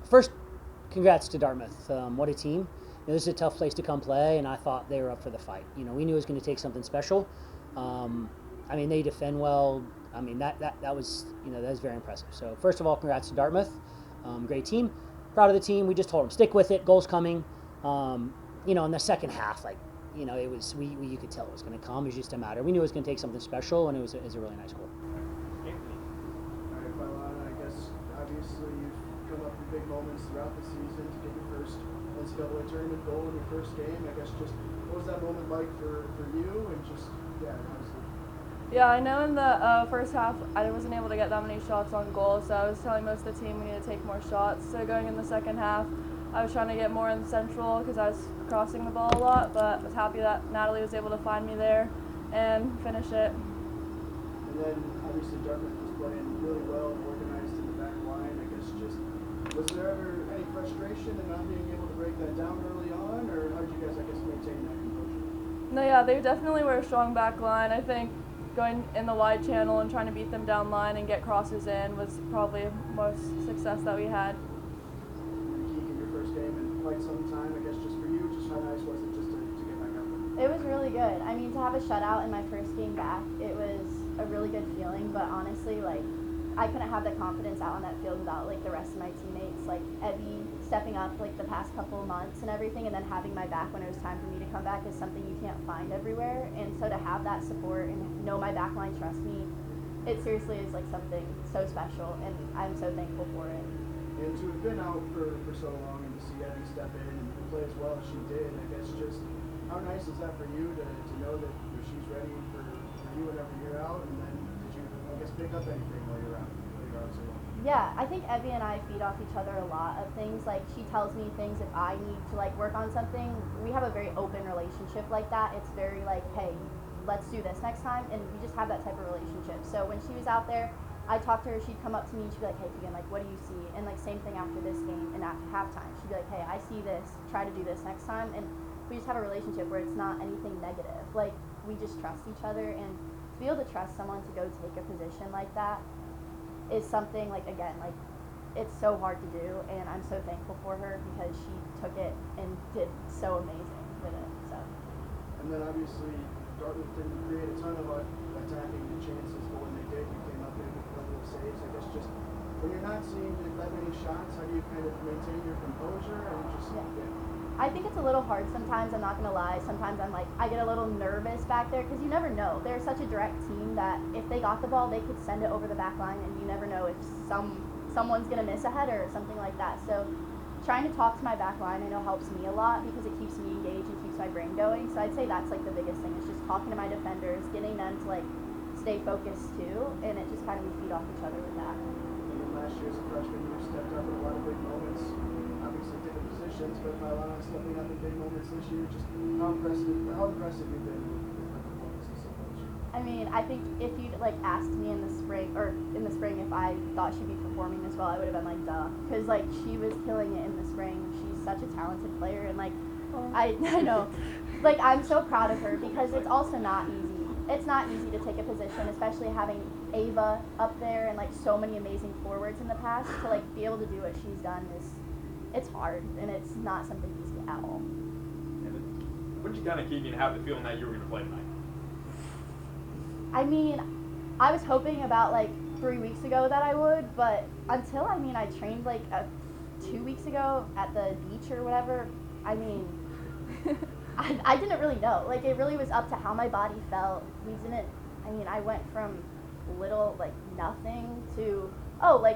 First, congrats to Dartmouth. What a team. This is a tough place to come play, and I thought they were up for the fight. We knew it was going to take something special. They defend well. That was that was very impressive. So first of all, congrats to Dartmouth. Great team. Proud of the team. We just told them stick with it. Goals coming. In the second half, it was you could tell it was going to come. It was just a matter. We knew it was going to take something special, and it was a really nice goal. All right, Pailana, I guess obviously you've come up with big moments throughout the season to get your first NCAA Tournament goal in your first game. I guess just what was that moment like for you, and just honestly. Yeah, I know in the first half I wasn't able to get that many shots on goal, so I was telling most of the team we need to take more shots. So going in the second half, I was trying to get more in the central because I was crossing the ball a lot, but I was happy that Natalie was able to find me there and finish it. And then obviously Dartmouth was playing really well and organized in the back line. I guess just was there ever any frustration in not being able to break that down early on, or how did you guys maintain that composure? No, yeah, they definitely were a strong back line. I think going in the wide channel and trying to beat them down line and get crosses in was probably most success that we had. Game in quite some time. I guess just for you, just how nice was it just to get back out there? It was really good. To have a shutout in my first game back, it was a really good feeling, but honestly, I couldn't have the confidence out on that field without, the rest of my teammates. Evie stepping up, the past couple of months and everything, and then having my back when it was time for me to come back is something you can't find everywhere, and so to have that support and know my back line trust me, it seriously is, something so special, and I'm so thankful for it. And to have been out for so long and to see Abby step in and play as well as she did, I guess just how nice is that for you to know that she's ready for you whenever you're out, and then did you, pick up anything while you're out so long? Yeah, I think Evie and I feed off each other a lot of things. She tells me things if I need to work on something. We have a very open relationship like that. It's very hey, let's do this next time, and we just have that type of relationship. So when she was out there, I talked to her, she'd come up to me and she'd be like, hey Keegan, what do you see? And same thing after this game and after halftime. She'd be like, hey, I see this, try to do this next time. And we just have a relationship where it's not anything negative. We just trust each other, and to be able to trust someone to go take a position like that is something, it's so hard to do, and I'm so thankful for her because she took it and did so amazing with it. So. And then obviously Dartmouth didn't create a ton of attacking chances, but when they did, you came up with a couple of saves. I guess just when you're not seeing that many shots, how do you kind of maintain your composure and just I think it's a little hard sometimes, I'm not going to lie. Sometimes I get a little nervous back there because you never know. They're such a direct team that if they got the ball, they could send it over the back line, and you never know if someone's going to miss a header or something like that. So trying to talk to my back line, I know, helps me a lot because it keeps me engaged and keeps my brain going. So I'd say that's the biggest thing, is just talking to my defenders, getting them to stay focused too, and it just kind of we feed off each other with that. And then last year as a freshman, you stepped up in a lot of big moments, obviously different positions, but Pailana stepping up in big moments this year. Just how impressive you've been with her performances so much. I think if you'd asked me in the spring if I thought she'd be performing this well, I would have been duh, because she was killing it in the spring. She's such a talented player, and I know, I'm so proud of her because it's also not easy. It's not easy to take a position, especially having Ava up there and so many amazing forwards in the past. To be able to do what she's done it's hard, and it's not something easy at all. What did you kind of keep you have the feeling that you were going to play tonight? I was hoping about 3 weeks ago that I would, but until I trained 2 weeks ago at the beach or whatever. I didn't really know. It really was up to how my body felt. I went from little nothing to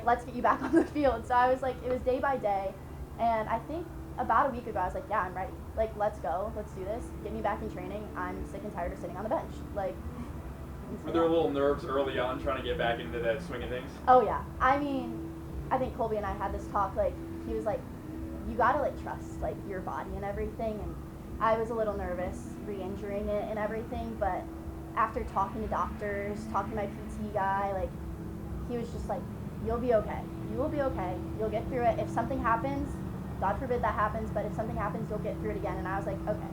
let's get you back on the field. So I was it was day by day, and I think about a week ago I was yeah, I'm ready. Let's go, let's do this. Get me back in training. I'm sick and tired of sitting on the bench. Were there a little nerves early on trying to get back into that swing of things? Oh yeah. I think Colby and I had this talk. He was you gotta trust your body and everything. And I was a little nervous re-injuring it and everything, but after talking to doctors, talking to my PT guy, he was just you'll be okay. You will be okay. You'll get through it. If something happens, God forbid that happens, but if something happens, you'll get through it again. And I was okay.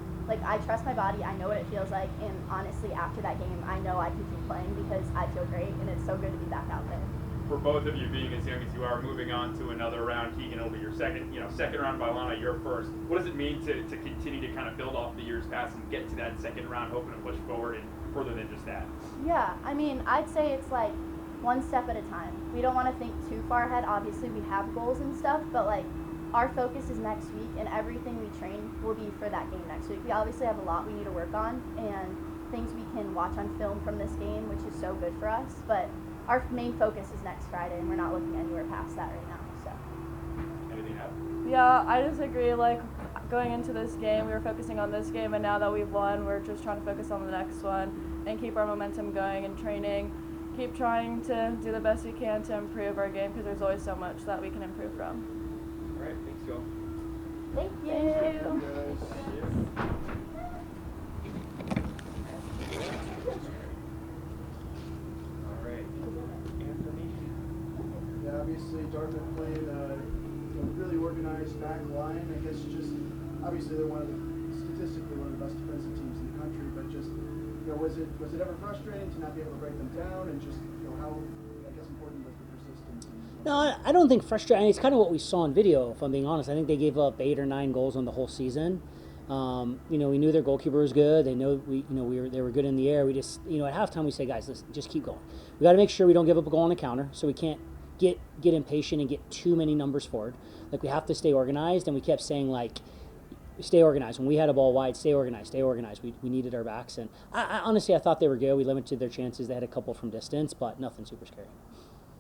I trust my body. I know what it feels like. And honestly, after that game, I know I can keep playing because I feel great, and it's so good to be back out there. for both of you being as young as you are, moving on to another round. Keegan, it'll be your second round by Lana, your first. What does it mean to continue to kind of build off the years past and get to that second round, hoping to push forward and further than just that? Yeah, I mean, I'd say it's like one step at a time. We don't want to think too far ahead. Obviously, we have goals and stuff, but like our focus is next week, and everything we train will be for that game next week. We obviously have a lot we need to work on, and things we can watch on film from this game, which is so good for us, but our main focus is next Friday, and we're not looking anywhere past that right now. So. Anything else? Yeah, I just agree. Like, going into this game, we were focusing on this game, and now that we've won, we're just trying to focus on the next one and keep our momentum going in training. Keep trying to do the best we can to improve our game, because there's always so much that we can improve from. All right, thanks, y'all. Thank you. All right, Anthony. Yeah, obviously Dartmouth playing a really organized back line. I guess just obviously they're statistically one of the best defensive teams in the country, but just was it ever frustrating to not be able to break them down, and just how I guess important was the persistence? No, I don't think frustrating. It's kind of what we saw in video, if I'm being honest. I think they gave up 8 or 9 goals on the whole season. We knew their goalkeeper was good. They know they were good in the air. We just at halftime we say, guys, listen, just keep going. We got to make sure we don't give up a goal on the counter, so we can't get impatient and get too many numbers forward. Like, we have to stay organized, and we kept saying, like, stay organized. When we had a ball wide, stay organized. We needed our backs, and I honestly thought they were good. We limited their chances. They had a couple from distance, but nothing super scary.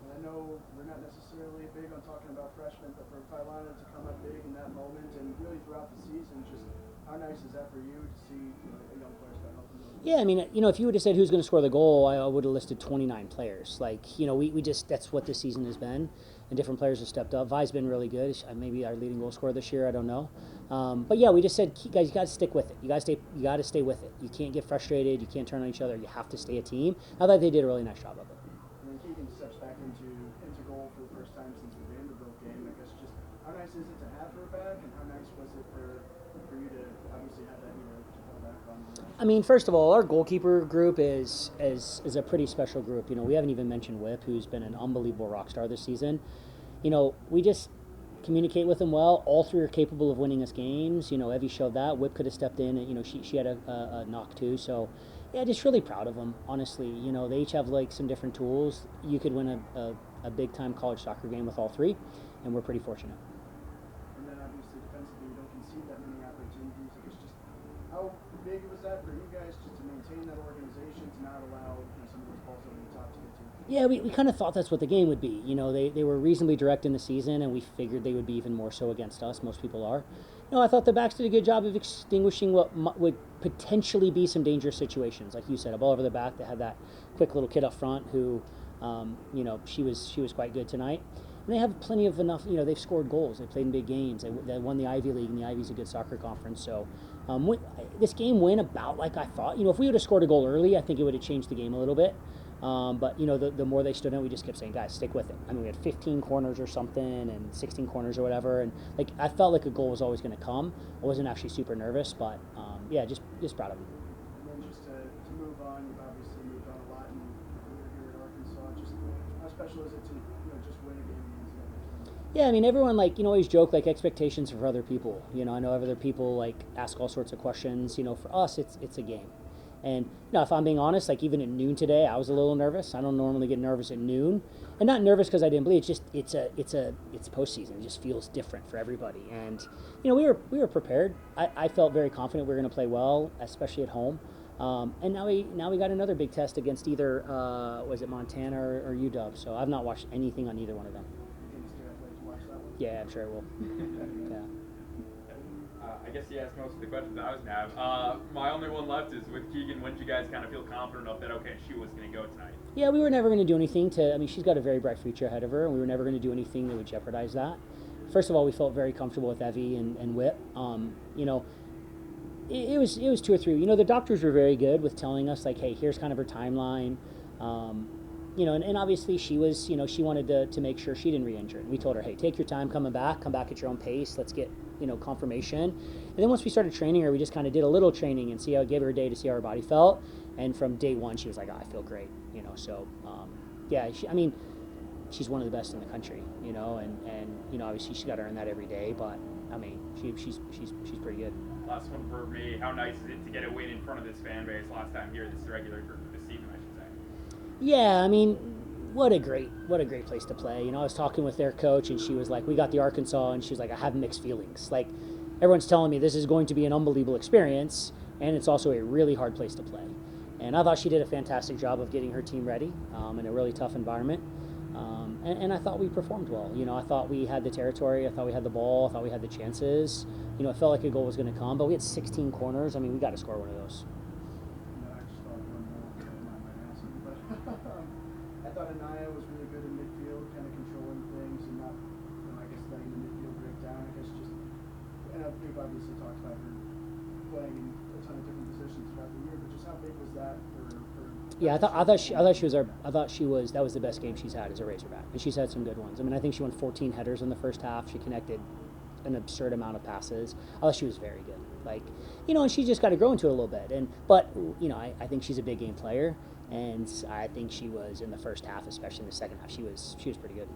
And I know we're not necessarily big on talking about freshmen, but for Tylana to come up big in that moment and really throughout the season, just how nice is that for you to see a young player step up? Yeah, I mean, if you would have said who's going to score the goal, I would have listed 29 players. Like, we just, that's what this season has been, and different players have stepped up. Vi's been really good. Maybe our leading goal scorer this year, I don't know. But yeah, we just said, guys, you got to stick with it. You got to stay with it. You can't get frustrated. You can't turn on each other. You have to stay a team. I thought they did a really nice job of it. And then Keegan steps back into goal for the first time since the Vanderbilt game. I guess just how nice is it to have her back, and how nice was it for you to obviously have that to fall back on? I mean, first of all, our goalkeeper group is a pretty special group. We haven't even mentioned Whip, who's been an unbelievable rock star this season. We just communicate with them well. All 3 are capable of winning us games. Evie showed that. Whip could have stepped in, and she had a knock too. So yeah, just really proud of them. Honestly, they each have like some different tools. You could win a big time college soccer game with all 3, and we're pretty fortunate. And then obviously defensively, you don't concede that many opportunities. I guess just how big was that for you guys, just to maintain that organization, to not allow some of those balls over the top to get to? Yeah, we kind of thought that's what the game would be. They were reasonably direct in the season, and we figured they would be even more so against us. Most people are. I thought the backs did a good job of extinguishing what would potentially be some dangerous situations. Like you said, a ball over the back. They had that quick little kid up front who, she was quite good tonight. And they have plenty of enough. They've scored goals. They played in big games. They won the Ivy League, and the Ivy's a good soccer conference. So this game went about like I thought. If we would have scored a goal early, I think it would have changed the game a little bit. But the more they stood in, we just kept saying, guys, stick with it. I mean, we had 15 corners or something, and 16 corners or whatever, and like I felt like a goal was always going to come. I wasn't actually super nervous, but yeah, just proud of them. And then just to move on, you've obviously moved on a lot, and you're here at Arkansas. Just how special is it to just win a game in the NCAA tournament? Yeah, I mean, everyone always joke expectations for other people. I know other people ask all sorts of questions. For us, it's a game. And if I'm being honest, even at noon today, I was a little nervous. I don't normally get nervous at noon, and not nervous because I didn't believe. It's just it's postseason. It just feels different for everybody. And we were prepared. I felt very confident we were going to play well, especially at home. And now we got another big test against either was it Montana or UW. So I've not watched anything on either one of them. You think it's too late to watch that one? Yeah, I'm sure I will. Yeah. I guess you asked most of the questions I was going to have. My only one left is with Keegan. When did you guys kind of feel confident enough that, okay, she was going to go tonight? Yeah, we were never going to do anything she's got a very bright future ahead of her, and we were never going to do anything that would jeopardize that. First of all, we felt very comfortable with Evie and Whip. It was 2 or 3. The doctors were very good with telling us, hey, here's kind of her timeline. And obviously she was, she wanted to make sure she didn't re-injure. And we told her, hey, take your time come back at your own pace. Let's get, confirmation. And then once we started training her, we just kind of did a little training and gave her a day to see how her body felt. And from day one, she was like, I feel great. So, yeah, she's one of the best in the country, you know, and obviously she's got to earn that every day. But I mean, she's pretty good. Last one for me. How nice is it to get a win in front of this fan base? Last time here, this regular group this season, I should say. Yeah, I mean, what a great place to play. You know, I was talking with their coach, and she was like, "We got the Arkansas," and she was like, "I have mixed feelings. Like, everyone's telling me this is going to be an unbelievable experience, and it's also a really hard place to play." And I thought she did a fantastic job of getting her team ready in a really tough environment. And I thought we performed well. You know, I thought we had the territory. I thought we had the ball. I thought we had the chances. You know, it felt like a goal was going to come, but we had 16 corners. I mean, we got to score one of those. I just thought one more, I might ask you, but I thought Anaya was really good in midfield, kind of controlling things and not, I guess, letting the midfield break down. I guess just, and we've obviously talked about her playing in a ton of different positions throughout the year, but just how big was that for yeah, I thought she was that was the best game she's had as a Razorback, and she's had some good ones. I mean, I think she won 14 headers in the first half. She connected an absurd amount of passes. I thought she was very good. Like, you know, and she just got to grow into it a little bit. But you know, I think she's a big game player, and I think she was in the first half, especially in the second half. She was pretty good.